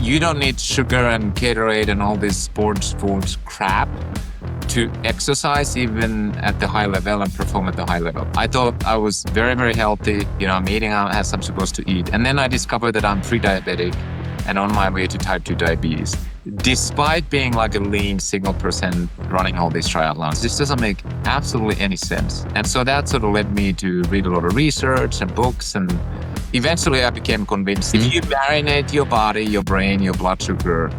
you don't need sugar and Gatorade and all this sports crap to exercise even at the high level and perform at the high level. I thought I was very, very healthy. I'm eating, I had some supposed to eat. And then I discovered that I'm pre-diabetic and on my way to type 2 diabetes. Despite being like a lean single person running all these triathlons, this doesn't make absolutely any sense. And so that sort of led me to read a lot of research and books. And eventually I became convinced if you marinate your body, your brain, your blood sugar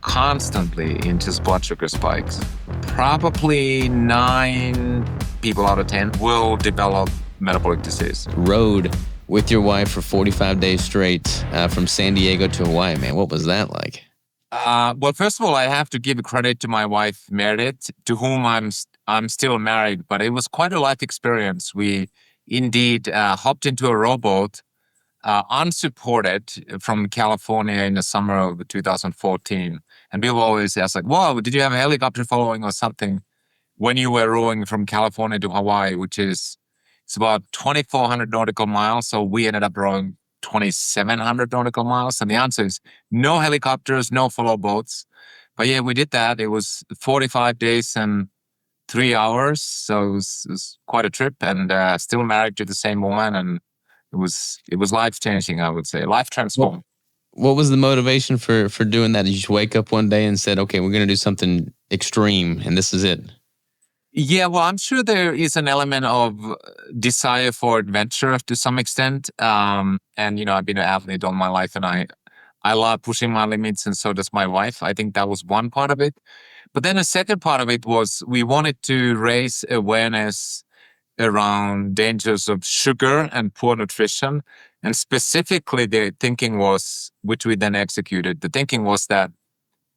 constantly into blood sugar spikes, probably 9 people out of 10 will develop metabolic disease. Rode with your wife for 45 days straight from San Diego to Hawaii, man. What was that like? Well, first of all, I have to give credit to my wife, Meredith, to whom I'm still married, but it was quite a life experience. We indeed hopped into a rowboat unsupported from California in the summer of 2014. And people always ask like, whoa, did you have a helicopter following or something when you were rowing from California to Hawaii, it's about 2,400 nautical miles. So we ended up rowing 2,700 nautical miles. And the answer is no helicopters, no follow boats. But yeah, we did that. It was 45 days and 3 hours. So it was quite a trip, and still married to the same woman. And it was life-changing, I would say, life transforming. What was the motivation for doing that? Did you just wake up one day and said, okay, we're going to do something extreme and this is it? Yeah, well, I'm sure there is an element of desire for adventure to some extent. And, I've been an athlete all my life, and I love pushing my limits, and so does my wife. I think that was one part of it. But then the second part of it was we wanted to raise awareness around dangers of sugar and poor nutrition. And specifically, the thinking was, which we then executed, the thinking was that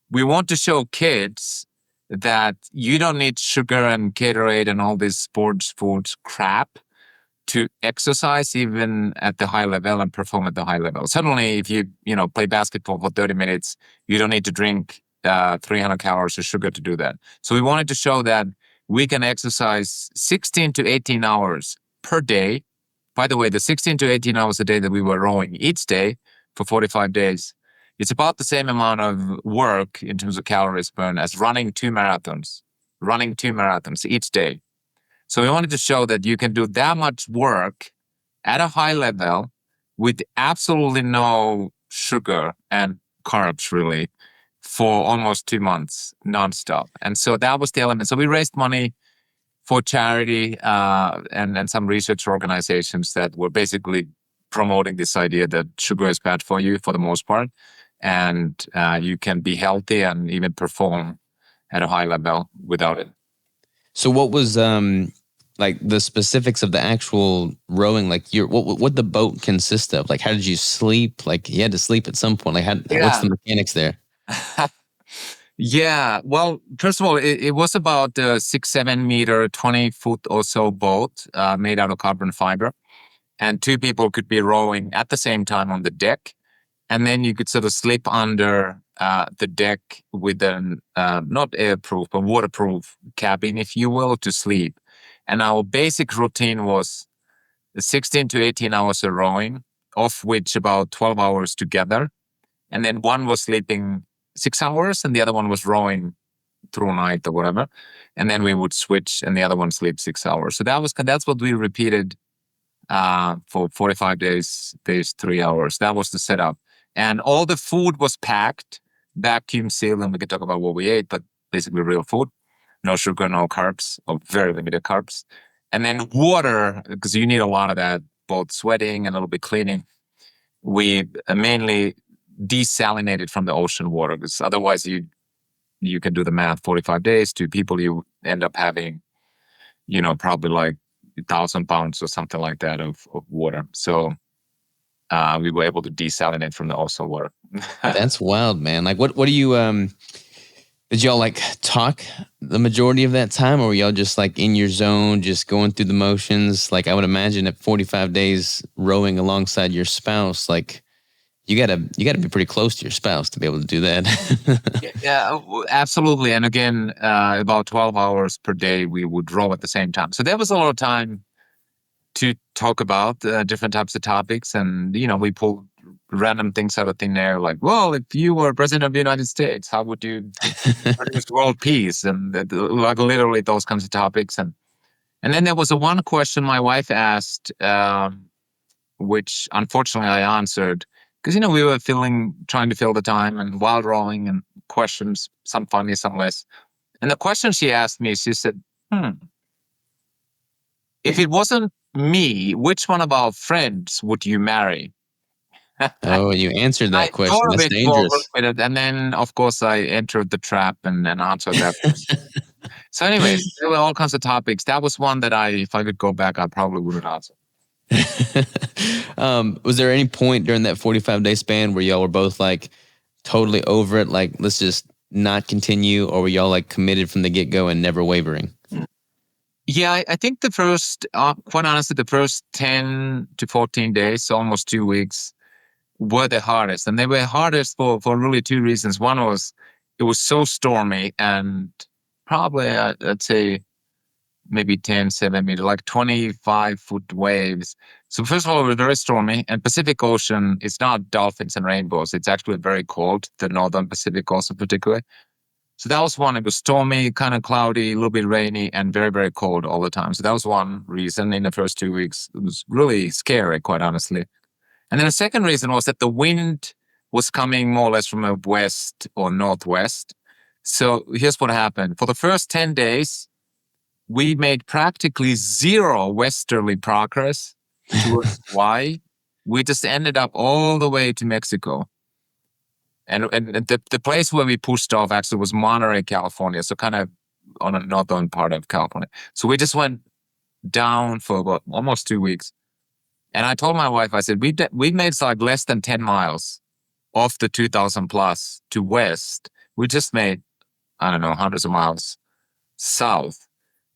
we want to show kids that you don't need sugar and Gatorade and all this sports crap to exercise even at the high level and perform at the high level. Suddenly, if you play basketball for 30 minutes, you don't need to drink 300 calories of sugar to do that. So we wanted to show that we can exercise 16 to 18 hours per day. By the way, the 16 to 18 hours a day that we were rowing each day for 45 days, it's about the same amount of work in terms of calories burned as running 2 marathons each day. So we wanted to show that you can do that much work at a high level with absolutely no sugar and carbs, really, for almost 2 months nonstop. And so that was the element. So we raised money for charity and some research organizations that were basically promoting this idea that sugar is bad for you for the most part, and you can be healthy and even perform at a high level without it. So what was like the specifics of the actual rowing? Like what the boat consist of? Like how did you sleep? Like you had to sleep at some point. Like what's the mechanics there? Yeah, well, first of all, it was about a 6-7 meter, 20-foot or so boat made out of carbon fiber. And 2 people could be rowing at the same time on the deck. And then you could sort of slip under the deck with an not airproof, but waterproof cabin, if you will, to sleep. And our basic routine was 16 to 18 hours of rowing, of which about 12 hours together. And then one was sleeping 6 hours and the other one was rowing through night or whatever. And then we would switch and the other one sleep 6 hours. So that's what we repeated for 45 days, 3 hours. That was the setup. And all the food was packed, vacuum sealed, and we could talk about what we ate, but basically real food. No sugar, no carbs, or very limited carbs. And then water, because you need a lot of that, both sweating and a little bit cleaning. We mainly desalinated from the ocean water, because otherwise you can do the math, 45 days, 2 people, you end up having, probably like 1,000 pounds or something like that of water. So we were able to desalinate from the ocean water. That's wild, man. Like what do you, did y'all like talk the majority of that time, or were y'all just like in your zone, just going through the motions? Like I would imagine at 45 days rowing alongside your spouse, like you gotta be pretty close to your spouse to be able to do that. Yeah, absolutely. And again, about 12 hours per day, we would row at the same time. So there was a lot of time to talk about different types of topics. And, we pulled random things out of thin air, like, well, if you were president of the United States, how would you produce world peace? And like literally those kinds of topics. And then there was a one question my wife asked, which unfortunately I answered because, we were trying to fill the time and while rowing and questions, some funny, some less. And the question she asked me, she said, if it wasn't me, which one of our friends would you marry? Oh, you answered that I question. thought of That's it for a little dangerous. bit, and then, of course, I entered the trap and answered that question. So anyways, there were all kinds of topics. That was one that if I could go back, I probably wouldn't answer. Was there any point during that 45-day span where y'all were both like totally over it, like let's just not continue, or were y'all like committed from the get-go and never wavering? Yeah, I think quite honestly, the first 10 to 14 days, so almost 2 weeks, were the hardest. And they were hardest for really two reasons. One was it was so stormy and probably, I'd say, maybe 10, 7 meter, like 25-foot waves. So first of all, it was very stormy. And Pacific Ocean, it's not dolphins and rainbows. It's actually very cold, the Northern Pacific Ocean particularly. So that was one. It was stormy, kind of cloudy, a little bit rainy, and very, very cold all the time. So that was one reason in the first 2 weeks. It was really scary, quite honestly. And then the second reason was that the wind was coming more or less from a west or northwest. So here's what happened. For the first 10 days, we made practically zero westerly progress towards Hawaii. We just ended up all the way to Mexico. And the place where we pushed off actually was Monterey, California. So kind of on a northern part of California. So we just went down for about almost 2 weeks. And I told my wife, I said, we made like less than 10 miles off the 2,000 plus to west. We just made, I don't know, hundreds of miles south.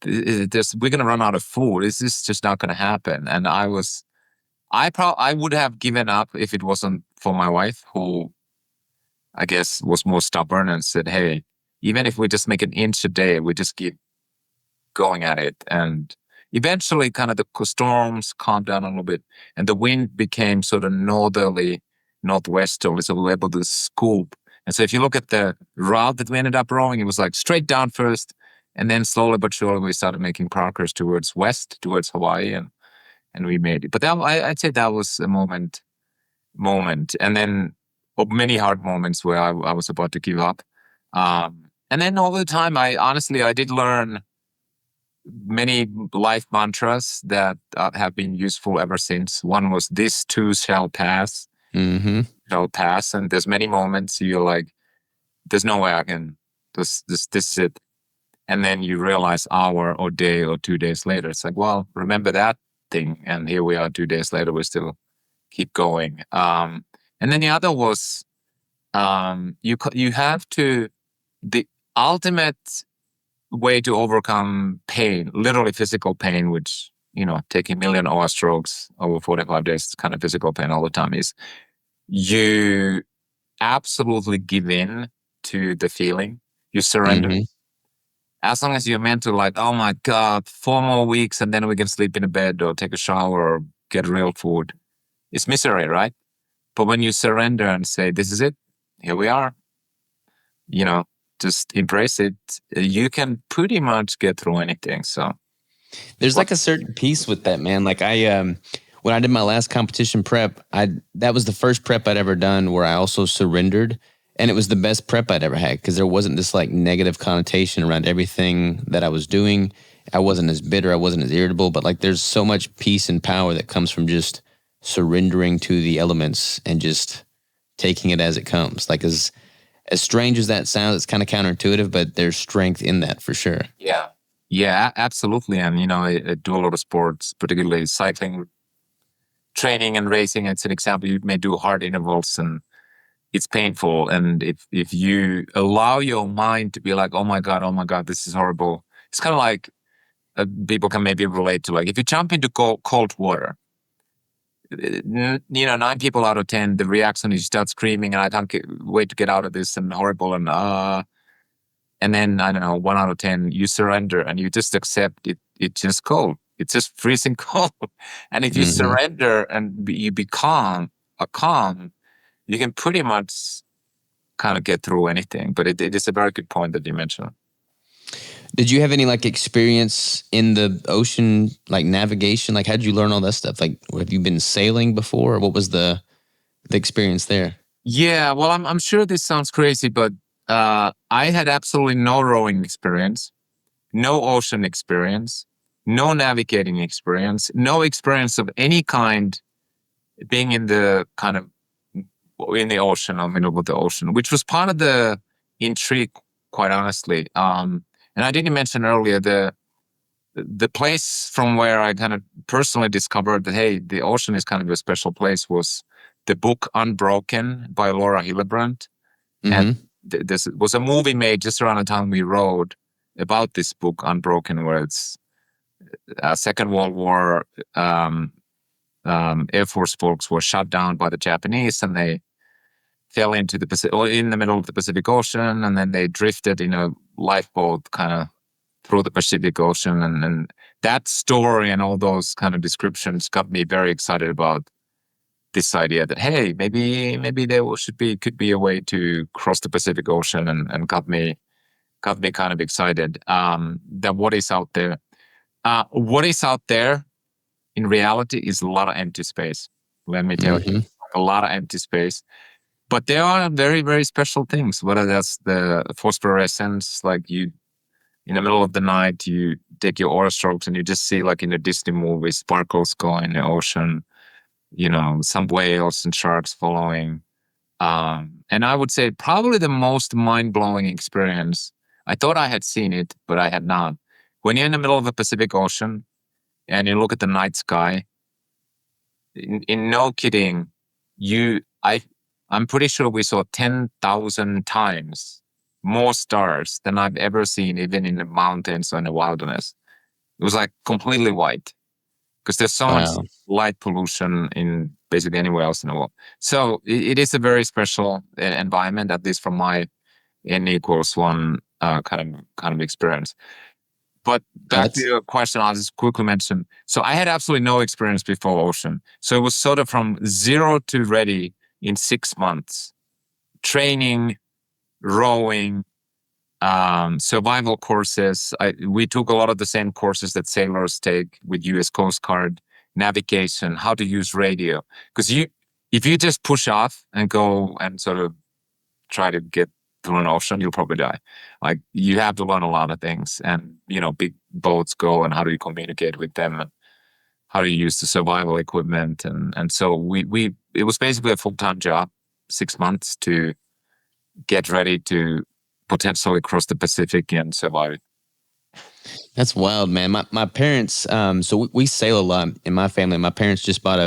We're going to run out of food. This is just not going to happen. And I would have given up if it wasn't for my wife, who I guess was more stubborn and said, hey, even if we just make an inch a day, we just keep going at it. And eventually kind of the storms calmed down a little bit and the wind became sort of northerly, northwesterly. So we were able to scoop. And so if you look at the route that we ended up rowing, it was like straight down first. And then slowly but surely we started making progress towards west, towards Hawaii, and we made it. But I'd say that was a moment. And then many hard moments where I was about to give up. And then over the time, I did learn many life mantras that have been useful ever since. One was, this too shall pass. Mm-hmm. Shall pass. And there's many moments you're like, there's no way I can, this is it. And then you realize hour or day or 2 days later, it's like, well, remember that thing. And here we are 2 days later, we still keep going. And then the other was, you have to, the ultimate way to overcome pain, literally physical pain, which, taking 1 million OR strokes over 45 days is kind of physical pain all the time, is you absolutely give in to the feeling. You surrender. Mm-hmm. As long as you're mental, like, oh my God, 4 more weeks and then we can sleep in a bed or take a shower or get real food. It's misery, right? But when you surrender and say, this is it, here we are, just embrace it, you can pretty much get through anything. So there's like a certain peace with that, man. Like when I did my last competition prep, that was the first prep I'd ever done where I also surrendered. And it was the best prep I'd ever had because there wasn't this like negative connotation around everything that I was doing. I wasn't as bitter. I wasn't as irritable, but like there's so much peace and power that comes from just surrendering to the elements and just taking it as it comes. Like as strange as that sounds, it's kind of counterintuitive, but there's strength in that for sure. Yeah. Yeah, absolutely. And, I do a lot of sports, particularly cycling, training and racing. It's an example. You may do hard intervals and it's painful. And if you allow your mind to be like, oh my God, this is horrible. It's kind of like people can maybe relate to, like, if you jump into cold water, 9 people out of 10, the reaction is you start screaming and I can't wait to get out of this and horrible. And then, I don't know, 1 out of 10, you surrender and you just accept it. It's just cold. It's just freezing cold. And if you surrender and you become calm, you can pretty much kind of get through anything. But it is a very good point that you mentioned. Did you have any like experience in the ocean, like navigation? Like, how did you learn all that stuff? Like, have you been sailing before, or what was the experience there? Yeah, well, I'm sure this sounds crazy, but I had absolutely no rowing experience, no ocean experience, no navigating experience, no experience of any kind being in the kind of in the ocean or middle of the ocean, which was part of the intrigue, quite honestly. And I didn't mention earlier the place from where I kind of personally discovered that, hey, the ocean is kind of a special place was the book Unbroken by Laura Hillebrand. And Mm-hmm. this was a movie made just around the time we wrote about this book Unbroken, where it's Second World War Air Force folks were shot down by the Japanese, and they fell into the Pacific, or in the middle of the Pacific Ocean, and then they drifted in a lifeboat kind of through the Pacific Ocean, and that story and all those kind of descriptions got me very excited about this idea that, hey, maybe there could be a way to cross the Pacific Ocean, and got me kind of excited that what is out there. What is out there in reality is a lot of empty space. Let me tell you, Mm-hmm. a lot of empty space. But there are very, very special things, whether that's the phosphorescence, like you, in the middle of the night, you take your oil strokes and you just see, like in a Disney movie, sparkles go in the ocean, some whales and sharks following. And I would say probably the most mind-blowing experience, I thought I had seen it, but I had not. When you're in the middle of the Pacific Ocean and you look at the night sky, in no kidding, I'm pretty sure we saw 10,000 times more stars than I've ever seen, even in the mountains or in the wilderness. It was like completely white because there's so much Wow. light pollution in basically anywhere else in the world. So it is a very special environment, at least from my N equals one kind of experience. But back to That's your question, I'll just quickly mention. So I had absolutely no experience before ocean. So it was sort of from zero to ready in 6 months. Training, rowing, survival courses. We took a lot of the same courses that sailors take with U.S. Coast Guard, navigation, how to use radio. Because if you just push off and go and sort of try to get through an ocean, you'll probably die. Like you have to learn a lot of things, and big boats go, and how do you communicate with them, and how do you use the survival equipment, and so we it was basically a full-time job, 6 months to get ready to potentially cross the Pacific and survive. That's wild, man. My parents, so we sail a lot in my family. My parents just bought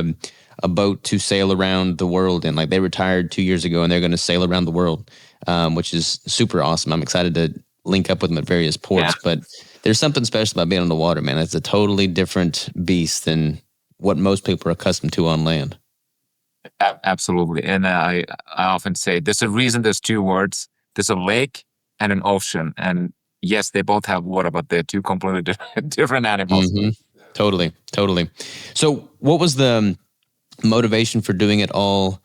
a boat to sail around the world, and like they retired 2 years ago, and they're going to sail around the world, which is super awesome. I'm excited to link up with them at various ports. Yeah. But there's something special about being on the water, man. It's a totally different beast than what most people are accustomed to on land. Absolutely. And I often say there's a reason there's two words. There's a lake and an ocean. And yes, they both have water, but they're two completely different animals. Mm-hmm. Totally. So, what was the motivation for doing it all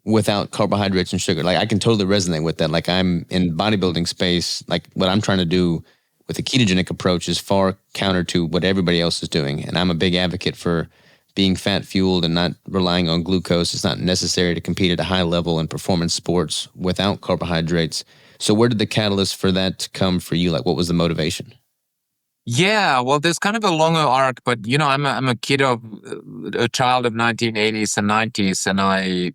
without carbohydrates and sugar? Like, I can totally resonate with that. Like, I'm in bodybuilding space. Like, what I'm trying to do with the ketogenic approach is far counter to what everybody else is doing. And I'm a big advocate for being fat fueled and not relying on glucose. It's not necessary to compete at a high level in performance sports without carbohydrates. So, where did the catalyst for that come for you? Like, what was the motivation? Yeah, well, there's kind of a longer arc, but I'm a kid of a child of 1980s and 90s, and I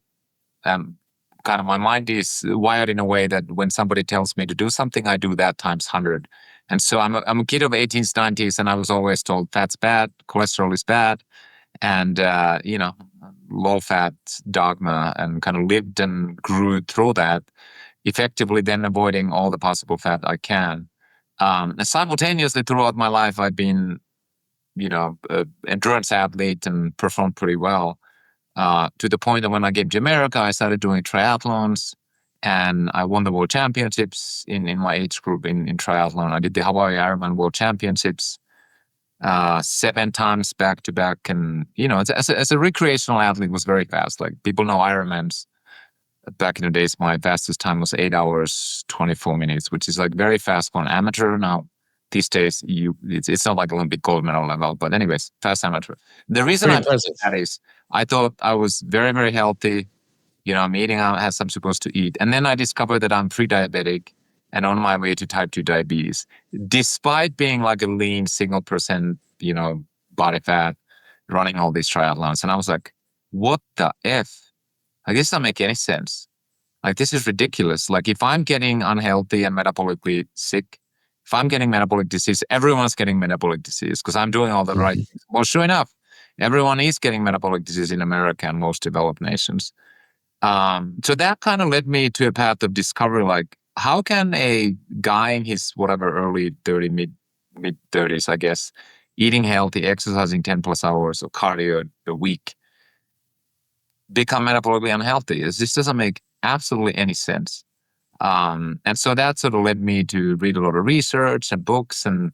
am kind of, my mind is wired in a way that when somebody tells me to do something, I do that times 100. And so I'm a kid of 80s, 90s, and I was always told fat's bad, cholesterol is bad, and low fat dogma, and kind of lived and grew through that, effectively then avoiding all the possible fat I can. And simultaneously throughout my life, I've been, an endurance athlete and performed pretty well. To the point that when I came to America, I started doing triathlons, and I won the world championships in my age group in triathlon. I did the Hawaii Ironman World Championships 7 times back to back, and as a recreational athlete, was very fast. Like people know Ironmans back in the days, my fastest time was 8 hours, 24 minutes, which is like very fast for an amateur. Now, these days, it's not like Olympic gold medal level, but anyways, fast amateur. The reason Pretty I'm impressive. that is I thought I was very, very healthy. I'm eating as I'm supposed to eat. And then I discovered that I'm pre-diabetic and on my way to type 2 diabetes, despite being like a lean single percent, body fat, running all these triathlons. And I was like, what the F? Like, this doesn't make any sense. Like, this is ridiculous. Like, if I'm getting unhealthy and metabolically sick, if I'm getting metabolic disease, everyone's getting metabolic disease because I'm doing all the right Mhm. things. Well, sure enough, everyone is getting metabolic disease in America and most developed nations. So that kind of led me to a path of discovery, like, how can a guy in his whatever early 30, mid 30s, I guess, eating healthy, exercising 10 plus hours of cardio a week, become metabolically unhealthy? This doesn't make absolutely any sense. And so that sort of led me to read a lot of research and books. And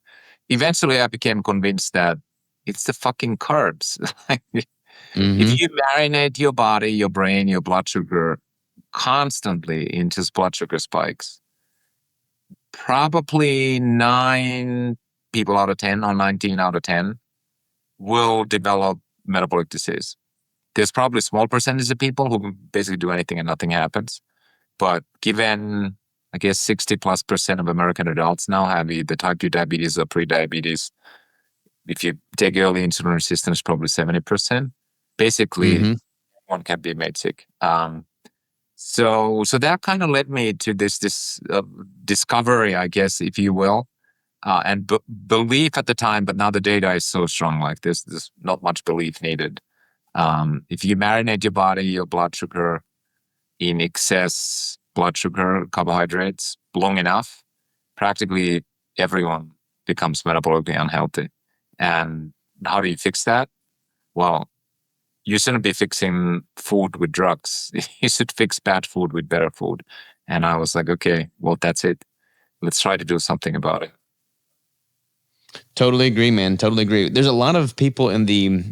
eventually I became convinced that it's the fucking carbs. If Mhm. you marinate your body, your brain, your blood sugar constantly into blood sugar spikes, probably 9 people out of 10 or 19 out of 10 will develop metabolic disease. There's probably a small percentage of people who can basically do anything and nothing happens. But given, I guess, 60+% of American adults now have either type 2 diabetes or pre-diabetes, if you take early insulin resistance, probably 70%. Basically, Mhm. one can be made sick. So that kind of led me to this discovery, I guess, if you will, and belief at the time. But now the data is so strong, like there's not much belief needed. If you marinate your body, your blood sugar in excess blood sugar, carbohydrates long enough, practically everyone becomes metabolically unhealthy. And how do you fix that? Well, you shouldn't be fixing food with drugs. You should fix bad food with better food. And I was like, okay, well, that's it. Let's try to do something about it. Totally agree, man. Totally agree. There's a lot of people in the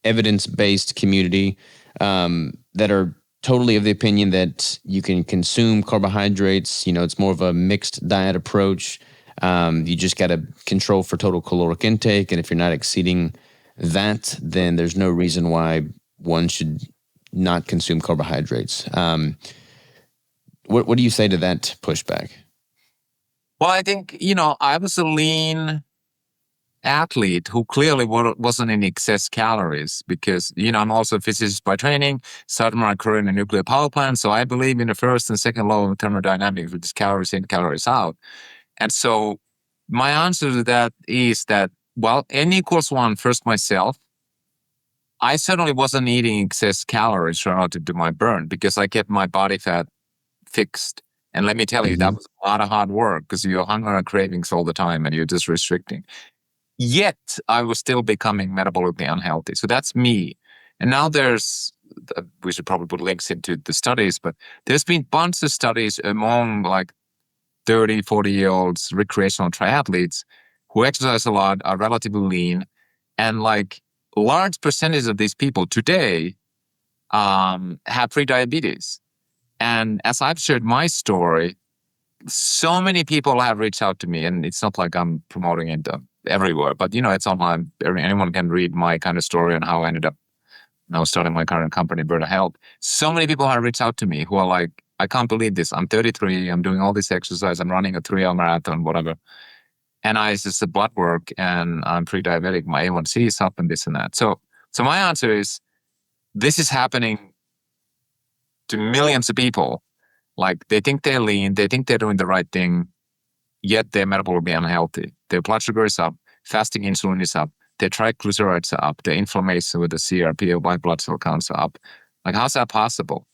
evidence-based community that are totally of the opinion that you can consume carbohydrates. It's more of a mixed diet approach. You just got to control for total caloric intake, and if you're not exceeding that, then there's no reason why one should not consume carbohydrates. What do you say to that pushback? Well, I think, I was a lean athlete who clearly wasn't in excess calories because, I'm also a physicist by training, started my career in a nuclear power plant. So I believe in the first and second law of thermodynamics, which is calories in, calories out. And so my answer to that is that, well, N equals 1, first myself. I certainly wasn't eating excess calories relative to my burn because I kept my body fat fixed. And let me tell you, that Hmm. was a lot of hard work because you're hunger and cravings all the time and you're just restricting. Yet I was still becoming metabolically unhealthy. So that's me. And now we should probably put links into the studies, but there's been bunch of studies among like 30, 40-year-olds recreational triathletes who exercise a lot, are relatively lean, and like large percentage of these people today have pre-diabetes. And as I've shared my story, so many people have reached out to me, and it's not like I'm promoting it everywhere, but it's online. Anyone can read my kind of story and how I ended up now starting my current company, Bird Health. So many people have reached out to me who are like, I can't believe this. I'm 33. I'm doing all this exercise. I'm running a 3-hour marathon, whatever. And it's just a blood work and I'm pre-diabetic. My A1C is up and this and that. So my answer is this is happening to millions of people. Like they think they're lean. They think they're doing the right thing, yet they're metabolically unhealthy. Their blood sugar is up. Fasting insulin is up. Their triglycerides are up. Their inflammation with the CRP or white blood cell counts are up. Like, how's that possible?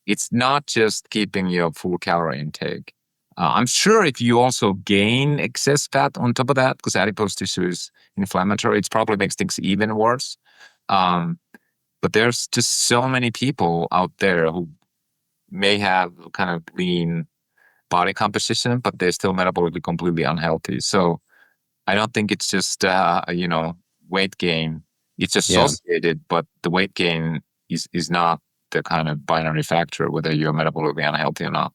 It's not just keeping your full calorie intake. I'm sure if you also gain excess fat on top of that, because adipose tissue is inflammatory, it probably makes things even worse. Um, but there's just so many people out there who may have kind of lean body composition, but they're still metabolically completely unhealthy. So I don't think it's just weight gain. It's Yeah. associated, but the weight gain is not the kind of binary factor whether you're metabolically unhealthy or not.